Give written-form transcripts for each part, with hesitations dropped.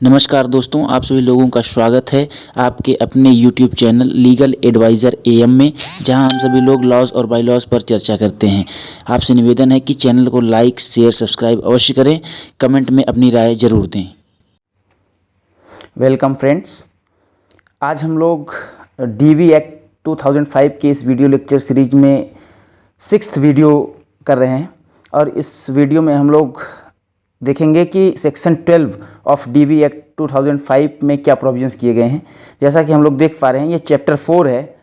नमस्कार दोस्तों, आप सभी लोगों का स्वागत है आपके अपने YouTube channel legal adviser AM में, जहां हम सभी लोग लॉज और बाय लॉज पर चर्चा करते हैं। आपसे निवेदन है कि चैनल को लाइक, शेयर, सब्सक्राइब अवश्य करें, कमेंट में अपनी राय ज़रूर दें। वेलकम फ्रेंड्स, आज हम लोग DV एक्ट 2005 के इस वीडियो लेक्चर सीरीज में 6th वीडियो कर रहे हैं और इस वीडियो में हम लोग देखेंगे कि सेक्शन 12 ऑफ DV एक्ट 2005 में क्या प्रोविजंस किए गए हैं। जैसा कि हम लोग देख पा रहे हैं, ये चैप्टर 4 है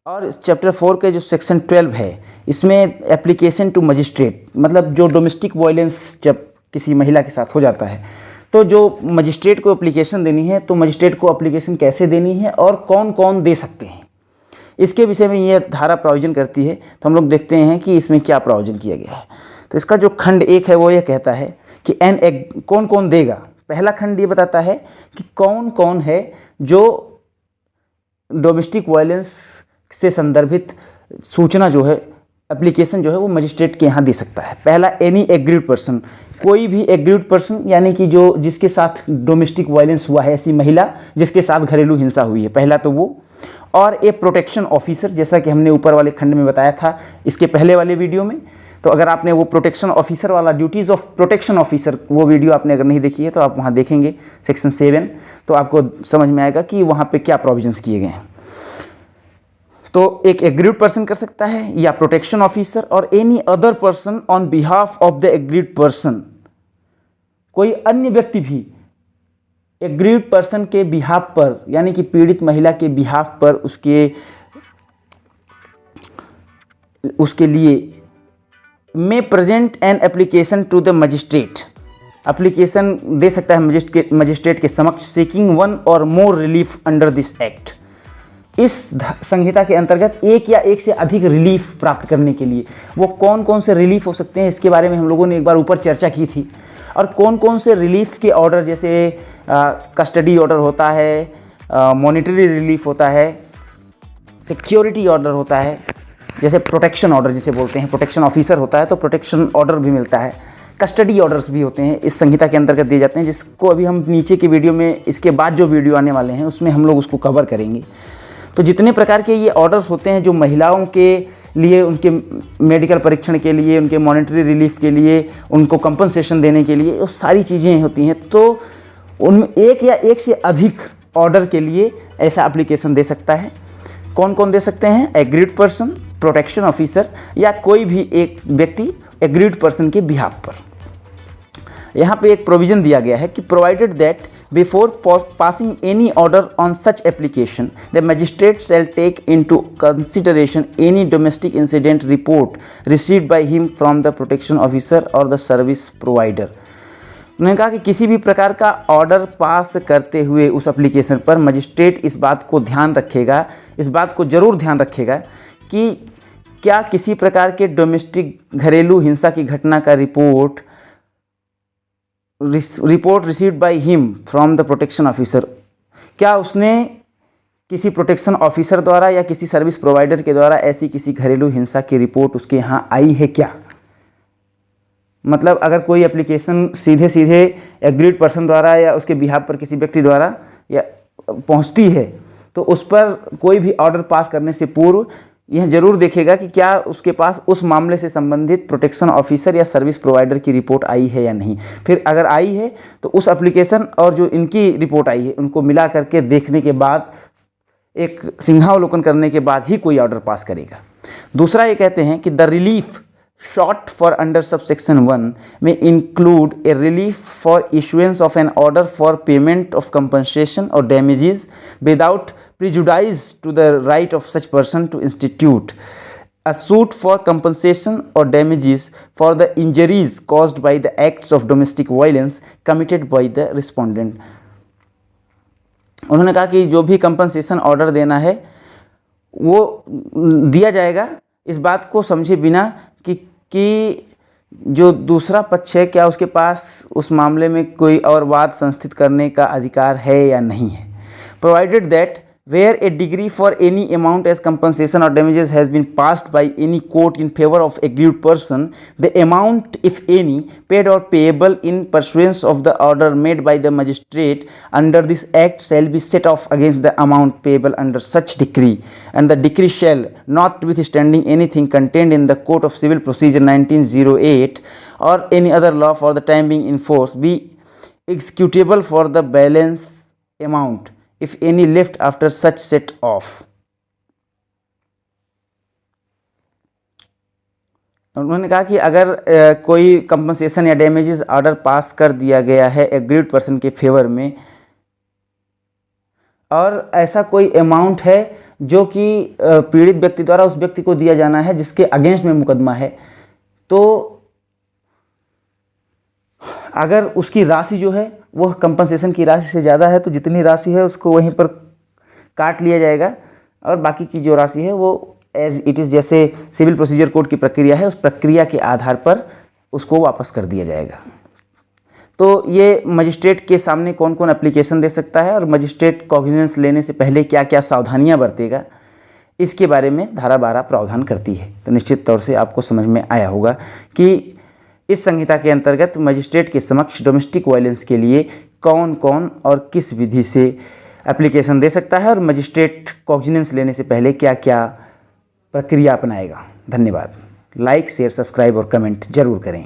और इस चैप्टर 4 के जो सेक्शन 12 है, इसमें एप्लीकेशन टू मजिस्ट्रेट, मतलब जो डोमेस्टिक वायलेंस जब किसी महिला के साथ हो जाता है तो जो मजिस्ट्रेट को एप्लीकेशन देनी है, तो मजिस्ट्रेट को एप्लीकेशन कैसे देनी है और कौन कौन दे सकते हैं, इसके विषय में ये धारा प्रोविजन करती है। तो हम लोग देखते हैं कि इसमें क्या प्रोविजन किया गया है। तो इसका जो खंड 1 है वो ये कहता है कि कौन कौन देगा। पहला खंड ये बताता है कि कौन कौन है जो डोमेस्टिक वायलेंस से संदर्भित सूचना जो है, एप्लीकेशन जो है वो मजिस्ट्रेट के यहाँ दे सकता है। पहला, एनी एग्रीड पर्सन, कोई भी एग्रीड पर्सन, यानी कि जो जिसके साथ डोमेस्टिक वायलेंस हुआ है, ऐसी महिला जिसके साथ घरेलू हिंसा हुई है, पहला तो वो। और ए प्रोटेक्शन ऑफिसर, जैसा कि हमने ऊपर वाले खंड में बताया था इसके पहले वाले वीडियो में। तो अगर आपने वो प्रोटेक्शन ऑफिसर वाला, ड्यूटीज़ ऑफ प्रोटेक्शन ऑफिसर, वो वीडियो आपने अगर नहीं देखी है तो आप वहाँ देखेंगे सेक्शन 7, तो आपको समझ में आएगा कि वहाँ पे क्या प्रोविजंस किए गए हैं। तो एक एग्रीड पर्सन कर सकता है या प्रोटेक्शन ऑफिसर, और any other person on behalf of the agreed person, कोई अन्य व्यक्ति भी एग्रीड पर्सन के बिहाफ पर, यानी कि पीड़ित महिला के बिहाफ पर उसके लिए may present an application to the magistrate, application दे सकता है मजिस्ट्रेट के समक्ष, seeking one or more relief under this act, इस संहिता के अंतर्गत एक या एक से अधिक रिलीफ प्राप्त करने के लिए। वो कौन कौन से रिलीफ हो सकते हैं, इसके बारे में हम लोगों ने एक बार ऊपर चर्चा की थी। और कौन कौन से रिलीफ के ऑर्डर, जैसे कस्टडी ऑर्डर होता है, मॉनिटरी रिलीफ होता है, सिक्योरिटी ऑर्डर होता है, जैसे प्रोटेक्शन ऑर्डर जिसे बोलते हैं, प्रोटेक्शन ऑफिसर होता है तो प्रोटेक्शन ऑर्डर भी मिलता है, कस्टडी ऑर्डर्स भी होते हैं, इस संहिता के अंतर्गत दिए जाते हैं, जिसको अभी हम नीचे के वीडियो में, इसके बाद जो वीडियो आने वाले हैं उसमें हम लोग उसको कवर करेंगे। तो जितने प्रकार के ये ऑर्डर्स होते हैं जो महिलाओं के लिए, उनके मेडिकल परीक्षण के लिए, उनके मॉनिटरी रिलीफ के लिए, उनको कंपनसेशन देने के लिए, वो सारी चीज़ें होती हैं। तो उनमें एक या एक से अधिक ऑर्डर के लिए ऐसा एप्लीकेशन दे सकता है। कौन कौन दे सकते हैं? एग्रीड पर्सन, प्रोटेक्शन ऑफिसर या कोई भी एक व्यक्ति एग्रीड पर्सन के बिहाफ पर। यहाँ पे एक प्रोविजन दिया गया है कि provided that before passing any order on such application the magistrate shall take into consideration any domestic incident report received by him from the protection officer और द सर्विस प्रोवाइडर। उन्होंने कहा कि किसी भी प्रकार का ऑर्डर पास करते हुए उस एप्लीकेशन पर मजिस्ट्रेट इस बात को ध्यान रखेगा, इस बात को ज़रूर ध्यान रखेगा कि क्या किसी प्रकार के डोमेस्टिक घरेलू हिंसा की घटना का report received by him from the protection officer, क्या उसने किसी प्रोटेक्शन ऑफिसर द्वारा या किसी सर्विस प्रोवाइडर के द्वारा ऐसी किसी घरेलू हिंसा की रिपोर्ट उसके यहाँ आई है क्या। मतलब अगर कोई एप्लीकेशन सीधे सीधे एग्रीड पर्सन द्वारा या उसके बिहाफ पर किसी व्यक्ति द्वारा या पहुंचती है, तो उस पर कोई भी ऑर्डर पास करने से पूर्व यह जरूर देखेगा कि क्या उसके पास उस मामले से संबंधित प्रोटेक्शन ऑफिसर या सर्विस प्रोवाइडर की रिपोर्ट आई है या नहीं। फिर अगर आई है तो उस एप्लीकेशन और जो इनकी रिपोर्ट आई है उनको मिला करके देखने के बाद, एक सिंहावलोकन करने के बाद ही कोई ऑर्डर पास करेगा। दूसरा ये कहते हैं कि the relief sought for under subsection 1 may include a relief for issuance of an order for payment of compensation or damages without prejudice to the right of such person to institute a suit for compensation or damages for the injuries caused by the acts of domestic violence committed by the respondent। उन्होंने कहा कि जो भी compensation order देना है वो दिया जाएगा इस बात को समझे बिना कि जो दूसरा पक्ष है क्या उसके पास उस मामले में कोई और वाद संस्थित करने का अधिकार है या नहीं है। Provided that where a decree for any amount as compensation or damages has been passed by any court in favor of aggrieved person, the amount, if any, paid or payable in pursuance of the order made by the magistrate under this act shall be set off against the amount payable under such decree, and the decree shall, notwithstanding anything contained in the Code of Civil Procedure 1908 or any other law for the time being in force, be executable for the balance amount if any left after such set off. उन्होंने कहा कि अगर कोई compensation या damages order pass कर दिया गया है एग्रीड पर्सन के फेवर में और ऐसा कोई अमाउंट है जो कि पीड़ित व्यक्ति द्वारा उस व्यक्ति को दिया जाना है जिसके अगेंस्ट में मुकदमा है, तो अगर उसकी राशि जो है वह कंपनसेशन की राशि से ज़्यादा है तो जितनी राशि है उसको वहीं पर काट लिया जाएगा और बाकी की जो राशि है वो एज इट इज़, जैसे सिविल प्रोसीजर कोड की प्रक्रिया है उस प्रक्रिया के आधार पर उसको वापस कर दिया जाएगा। तो ये मजिस्ट्रेट के सामने कौन कौन एप्लीकेशन दे सकता है और मजिस्ट्रेट कॉग्निजेंस लेने से पहले क्या क्या सावधानियां बरतेगा, इसके बारे में धारा 12 प्रावधान करती है। तो निश्चित तौर से आपको समझ में आया होगा कि इस संहिता के अंतर्गत मजिस्ट्रेट के समक्ष डोमेस्टिक वायलेंस के लिए कौन कौन और किस विधि से एप्लीकेशन दे सकता है और मजिस्ट्रेट कॉग्निजेंस लेने से पहले क्या क्या प्रक्रिया अपनाएगा। धन्यवाद। लाइक, शेयर, सब्सक्राइब और कमेंट जरूर करें।